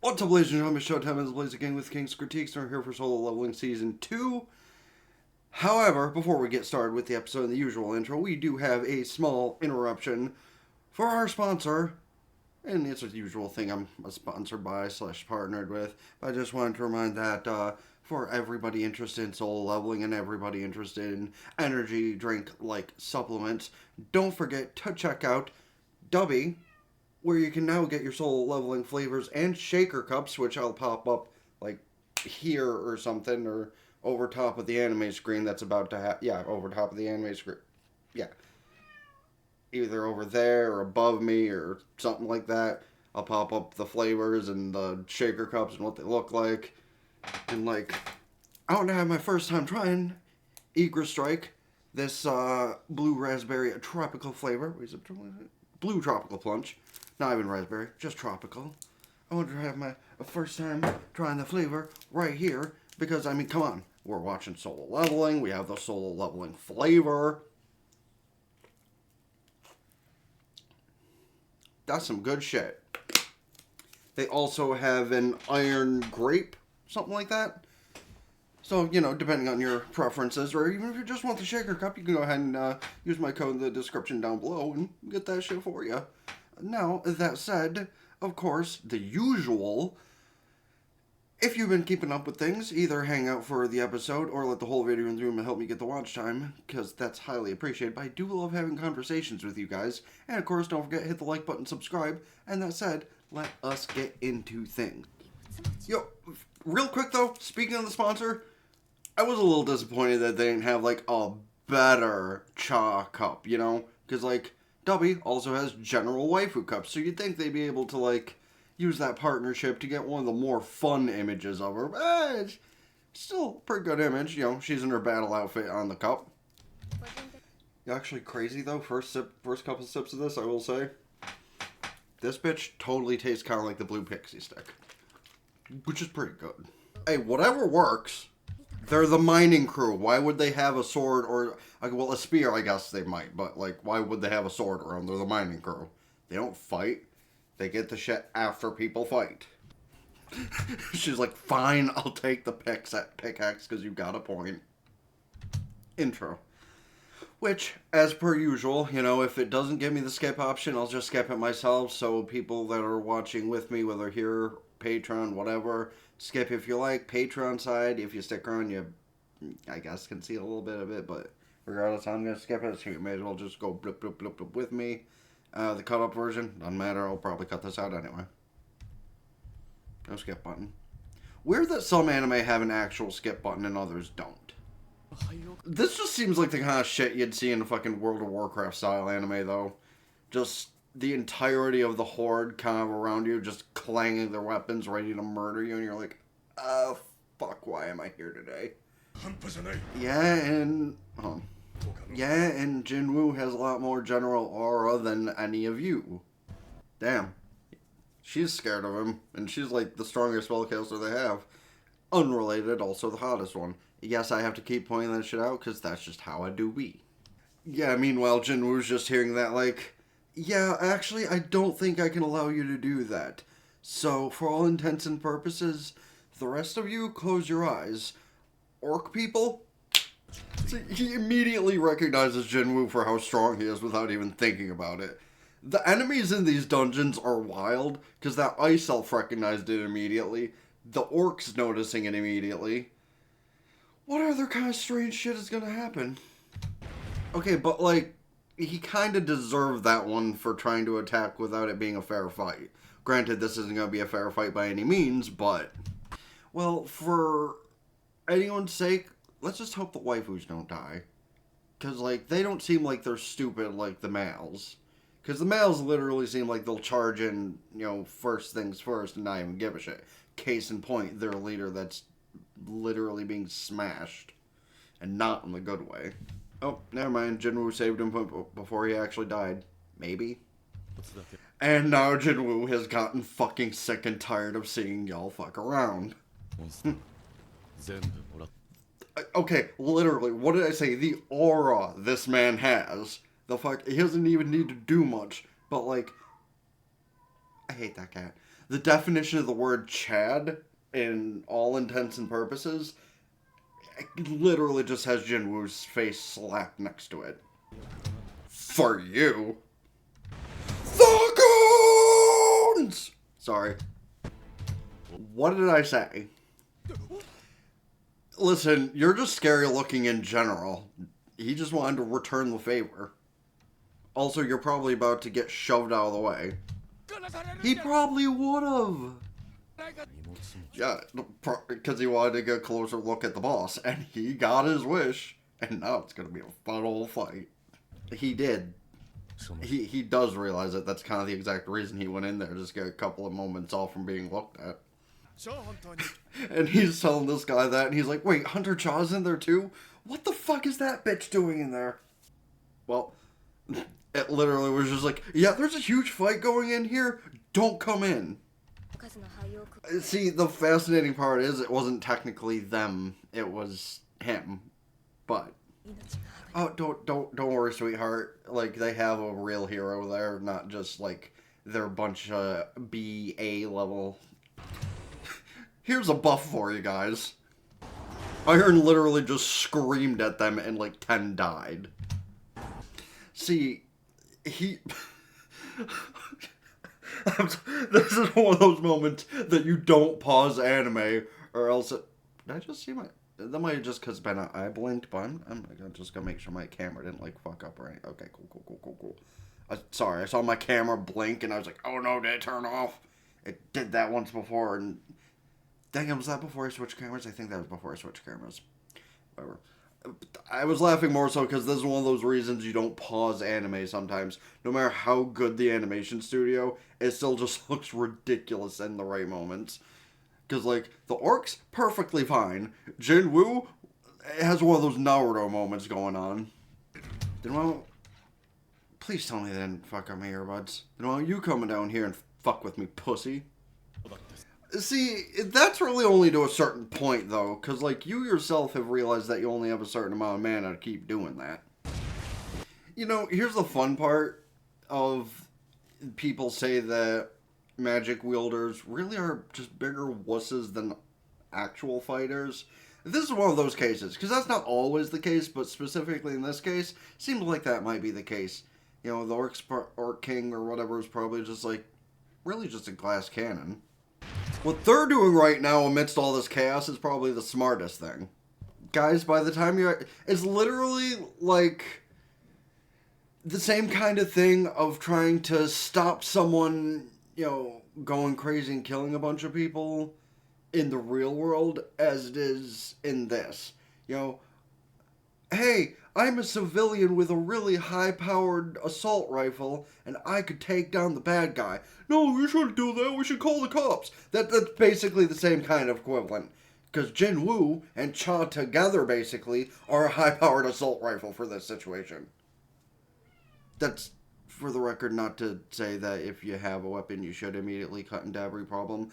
What's up, ladies and gentlemen? Showtime is Blaze again with King's Critiques, and we're here for Solo Leveling Season 2. However, before we get started with the episode and the usual intro, we do have a small interruption for our sponsor. And it's a usual thing I'm sponsored by / partnered with. But I just wanted to remind that for everybody interested in solo leveling and everybody interested in energy drink-like supplements, don't forget to check out Dubby, where you can now get your solo leveling flavors and shaker cups, which I'll pop up like here or something, or over top of the anime screen that's about to have, yeah, over top of the anime screen, yeah, either over there or above me or something like that. I'll pop up the flavors and the shaker cups and what they look like. And like, I want to have my first time trying Eager Strike, this blue raspberry tropical flavor. Blue tropical plunge. Not even raspberry, just tropical. I wanted to have my first time trying the flavor right here because, I mean, come on. We're watching solo leveling. We have the solo leveling flavor. That's some good shit. They also have an iron grape, something like that. So, you know, depending on your preferences, or even if you just want the shaker cup, you can go ahead and use my code in the description down below and get that shit for you. Now, that said, of course, the usual, if you've been keeping up with things, either hang out for the episode or let the whole video in the room and help me get the watch time, because that's highly appreciated. But I do love having conversations with you guys. And of course, don't forget to hit the like button, subscribe. And that said, let us get into things. Yo, real quick though, speaking of the sponsor, I was a little disappointed that they didn't have like a better cha cup, you know? Because like, Dubby also has general waifu cups, so you'd think they'd be able to, like, use that partnership to get one of the more fun images of her. But it's still a pretty good image, you know, she's in her battle outfit on the cup. Actually crazy, though, first couple sips of this, I will say. This bitch totally tastes kind of like the blue pixie stick, which is pretty good. Hey, whatever works. They're the mining crew. Why would they have a sword or... Well, a spear, I guess they might. But, like, why would they have a sword around? They're the mining crew. They don't fight. They get the shit after people fight. She's like, fine, I'll take the pickaxe because you got a point. Intro. Which, as per usual, you know, if it doesn't give me the skip option, I'll just skip it myself. So people that are watching with me, whether here, Patreon, whatever... Skip if you like. Patreon side, if you stick around, you, I guess, can see a little bit of it, but regardless, I'm going to skip it, so you may as well just go blip, blip, blip, blip with me. The cut-up version, doesn't matter, I'll probably cut this out anyway. No skip button. Weird that some anime have an actual skip button and others don't. This just seems like the kind of shit you'd see in a fucking World of Warcraft style anime, though. Just... the entirety of the horde kind of around you, just clanging their weapons, ready to murder you, and you're like, oh, fuck, why am I here today? Yeah, and Jinwoo has a lot more general aura than any of you. Damn. She's scared of him, and she's like the strongest spellcaster they have. Unrelated, also the hottest one. Yes, I have to keep pointing that shit out, because that's just how I do be. Yeah, meanwhile, Jinwoo's just hearing that, like, yeah, actually, I don't think I can allow you to do that. So, for all intents and purposes, the rest of you, close your eyes. Orc people? See, he immediately recognizes Jinwoo for how strong he is without even thinking about it. The enemies in these dungeons are wild, because that ice elf recognized it immediately. The orcs noticing it immediately. What other kind of strange shit is gonna happen? Okay, but like... he kind of deserved that one for trying to attack without it being a fair fight. Granted, this isn't going to be a fair fight by any means, but... well, for anyone's sake, let's just hope the waifus don't die. Because, like, they don't seem like they're stupid like the males. Because the males literally seem like they'll charge in, you know, first things first and not even give a shit. Case in point, their leader that's literally being smashed. And not in the good way. Oh, never mind. Jinwoo saved him before he actually died. Maybe. And now Jinwoo has gotten fucking sick and tired of seeing y'all fuck around. Okay, literally, what did I say? The aura this man has. The fuck, he doesn't even need to do much. But like, I hate that cat. the definition of the word Chad, in all intents and purposes, it literally just has Jinwoo's face slapped next to it. For you. The goons! Sorry. What did I say? Listen, you're just scary looking in general. He just wanted to return the favor. Also, you're probably about to get shoved out of the way. He probably would've. Yeah, because he wanted to get a closer look at the boss. And he got his wish. And now it's going to be a fun old fight. He did. He does realize that that's kind of the exact reason he went in there. Just get a couple of moments off from being looked at. And he's telling this guy that, and he's like, wait, Hunter Chaw's in there too? What the fuck is that bitch doing in there? Well, it literally was just like, yeah, there's a huge fight going in here. Don't come in. See, the fascinating part is it wasn't technically them. It was him. But, oh, don't worry, sweetheart. Like, they have a real hero there, not just, like, their bunch of B-A level. Here's a buff for you guys. Iron literally just screamed at them and like 10 died. See, he... This is one of those moments that you don't pause anime or else it... Did I just see my... That might have just because I blinked, but I'm just gonna make sure my camera didn't like fuck up or anything. Okay, cool. Sorry, I saw my camera blink and I was like, oh no, did it turn off? It did that once before and... Dang, was that before I switched cameras? I think that was before I switched cameras. Whatever. I was laughing more so because this is one of those reasons you don't pause anime sometimes. No matter how good the animation studio, it still just looks ridiculous in the right moments. Because, like, the orc's perfectly fine. Jinwoo has one of those Naruto moments going on. Please tell me they didn't fuck up my earbuds. You coming down here and fuck with me, pussy. See, that's really only to a certain point, though, because, like, you yourself have realized that you only have a certain amount of mana to keep doing that. Here's the fun part of people say that magic wielders really are just bigger wusses than actual fighters. This is one of those cases, because that's not always the case, but specifically in this case, seems like that might be the case. The Orc King or whatever is probably just, like, really just a glass cannon. What they're doing right now amidst all this chaos is probably the smartest thing. Guys, by the time it's literally like the same kind of thing of trying to stop someone, going crazy and killing a bunch of people in the real world as it is in this. Hey, I'm a civilian with a really high-powered assault rifle, and I could take down the bad guy. No, you shouldn't do that. We should call the cops. That's basically the same kind of equivalent. Because Jinwoo and Cha together, basically, are a high-powered assault rifle for this situation. That's, for the record, not to say that if you have a weapon, you should immediately cut into every problem.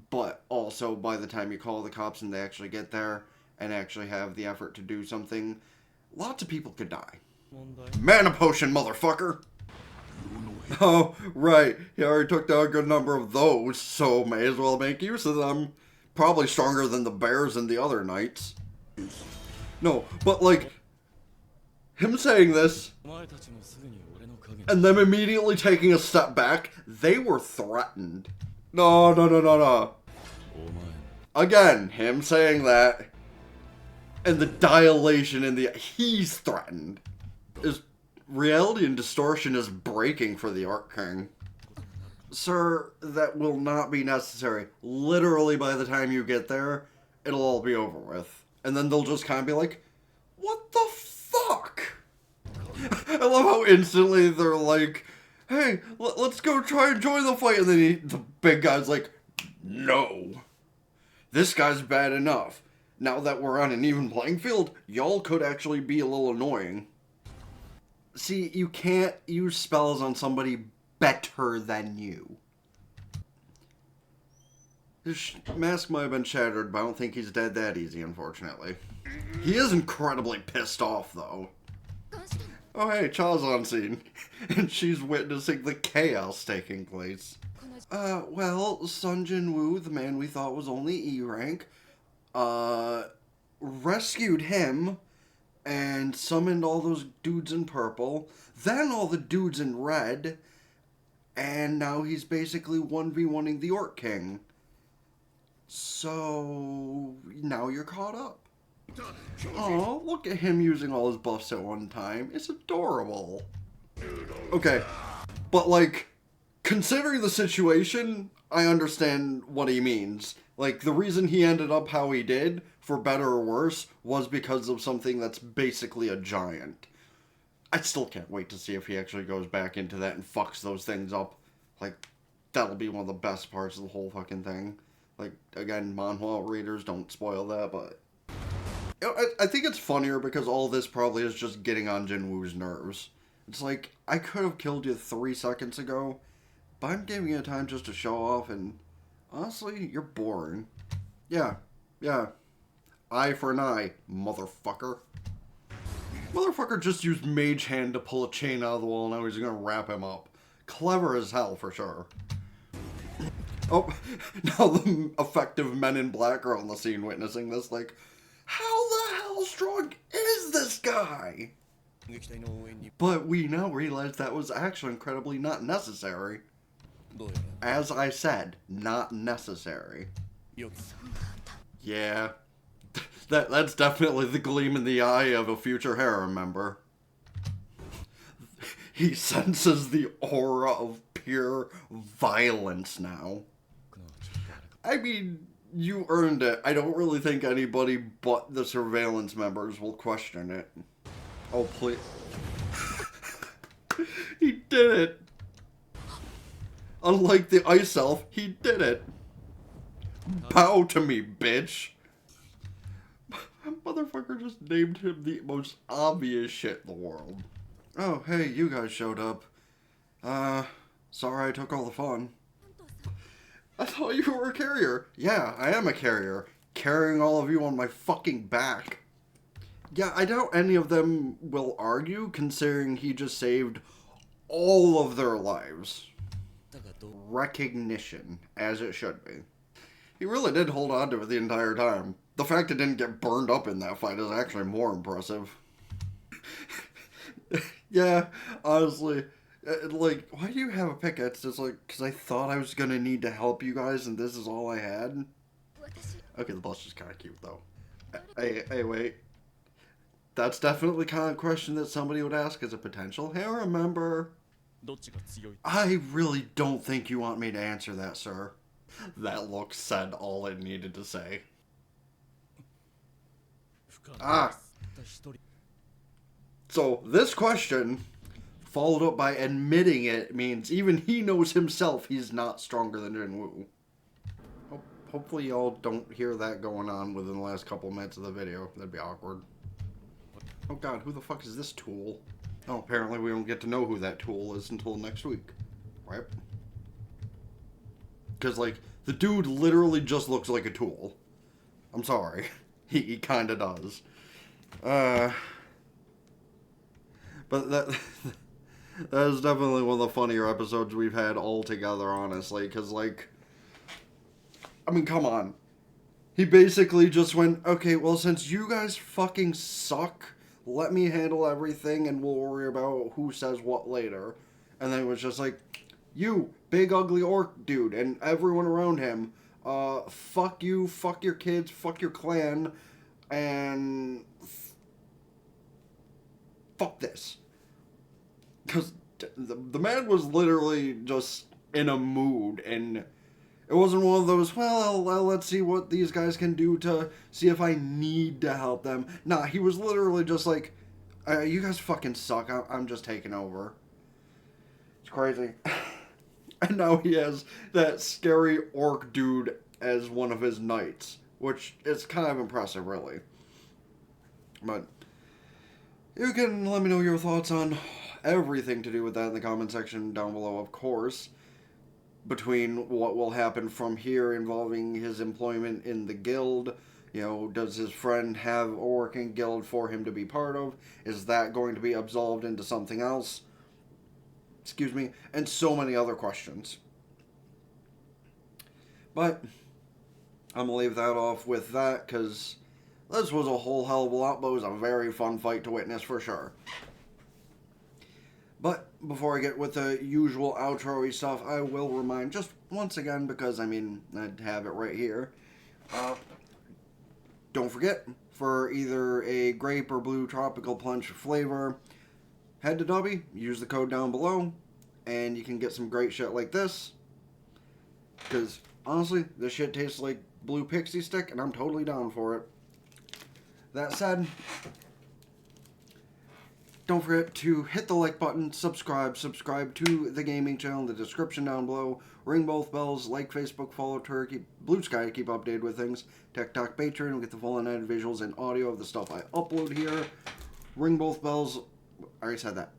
But also, by the time you call the cops and they actually get there and actually have the effort to do something... Lots of people could die. Mana potion, motherfucker! Oh, right. He already took down a good number of those, so may as well make use of them. Probably stronger than the bears and the other knights. No, but like, him saying this, and them immediately taking a step back, they were threatened. No. Again, him saying that, and the dilation in he's threatened. Reality and distortion is breaking for the Orc King. Sir, that will not be necessary. Literally by the time you get there, it'll all be over with. And then they'll just kind of be like, what the fuck? I love how instantly they're like, hey, let's go try and join the fight. And then the big guy's like, no. This guy's bad enough. Now that we're on an even playing field, y'all could actually be a little annoying. See, you can't use spells on somebody better than you. His mask might have been shattered, but I don't think he's dead that easy, unfortunately. He is incredibly pissed off, though. Oh hey, Cha's on scene. And she's witnessing the chaos taking place. Well, Sun Jin-woo, the man we thought was only E rank, rescued him and summoned all those dudes in purple, then all the dudes in red, and now he's basically 1v1ing the Orc King. So, now you're caught up. Oh, look at him using all his buffs at one time. It's adorable. Okay, but like, considering the situation, I understand what he means. Like, the reason he ended up how he did, for better or worse, was because of something that's basically a giant. I still can't wait to see if he actually goes back into that and fucks those things up. Like, that'll be one of the best parts of the whole fucking thing. Like, again, manhwa readers, don't spoil that, but... I think it's funnier because all this probably is just getting on Jinwoo's nerves. It's like, I could have killed you 3 seconds ago, but I'm giving you time just to show off, and honestly, you're boring. Yeah. Eye for an eye, motherfucker. Motherfucker just used Mage Hand to pull a chain out of the wall, and now he's gonna wrap him up. Clever as hell, for sure. Oh, now the effective Men in Black are on the scene witnessing this, like, how the hell strong is this guy? But we now realize that was actually incredibly not necessary. As I said, not necessary. Yeah. That's definitely the gleam in the eye of a future harem member. He senses the aura of pure violence now. I mean, you earned it. I don't really think anybody but the surveillance members will question it. Oh, please. He did it. Unlike the ice elf, he did it. Bow to me, bitch. Motherfucker just named him the most obvious shit in the world. Oh, hey, you guys showed up. Sorry I took all the fun. I thought you were a carrier. Yeah, I am a carrier. Carrying all of you on my fucking back. Yeah, I doubt any of them will argue, considering he just saved all of their lives. Recognition, as it should be. He really did hold on to it the entire time. The fact it didn't get burned up in that fight is actually more impressive. Yeah, honestly. Like, why do you have a pickaxe? It's just like, because I thought I was going to need to help you guys and this is all I had? Okay, the blush is kind of cute, though. Hey, wait. That's definitely the kind of question that somebody would ask as a potential harem member. I really don't think you want me to answer that, sir. That look said all it needed to say. So, this question, followed up by admitting it, means even he knows himself he's not stronger than Jinwoo. Hopefully y'all don't hear that going on within the last couple minutes of the video. That'd be awkward. Oh god, who the fuck is this tool? Oh, apparently we don't get to know who that tool is until next week. Right? Because, like, the dude literally just looks like a tool. I'm sorry. He kinda does. But that is definitely one of the funnier episodes we've had all together, honestly. Because, like, I mean, come on. He basically just went, okay, well, since you guys fucking suck, let me handle everything and we'll worry about who says what later. And then it was just like, you, big ugly orc dude, and everyone around him, fuck you, fuck your kids, fuck your clan, and fuck this. Because the man was literally just in a mood, and it wasn't one of those, well, let's see what these guys can do to see if I need to help them. Nah, he was literally just like, you guys fucking suck, I'm just taking over. It's crazy. And now he has that scary orc dude as one of his knights, which is kind of impressive, really. But you can let me know your thoughts on everything to do with that in the comment section down below, of course. Between what will happen from here involving his employment in the guild, you know, does his friend have a working guild for him to be part of? Is that going to be absolved into something else? Excuse me, and so many other questions. But I'm going to leave that off with that, because this was a whole hell of a lot, but it was a very fun fight to witness for sure. But before I get with the usual outro-y stuff, I will remind just once again, because I have it right here. Don't forget, for either a grape or blue tropical punch flavor, head to Dubby, use the code down below, and you can get some great shit like this. Because honestly, this shit tastes like blue pixie stick, and I'm totally down for it. That said, don't forget to hit the like button, subscribe to the gaming channel in the description down below, ring both bells, like Facebook, follow Twitter, Blue Sky to keep updated with things, TikTok, Patreon, get the full unedited visuals and audio of the stuff I upload here, ring both bells, I already said that.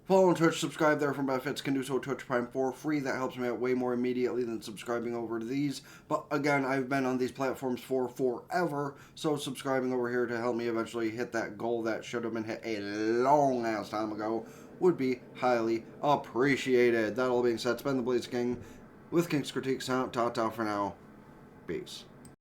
Follow on Twitch, subscribe there for benefits, can do so Twitch Prime for free. That helps me out way more immediately than subscribing over to these. But again, I've been on these platforms for forever, so subscribing over here to help me eventually hit that goal that should have been hit a long ass time ago would be highly appreciated. That all being said, it's been the Blaze King with King's Critique. Ta-ta for now. Peace.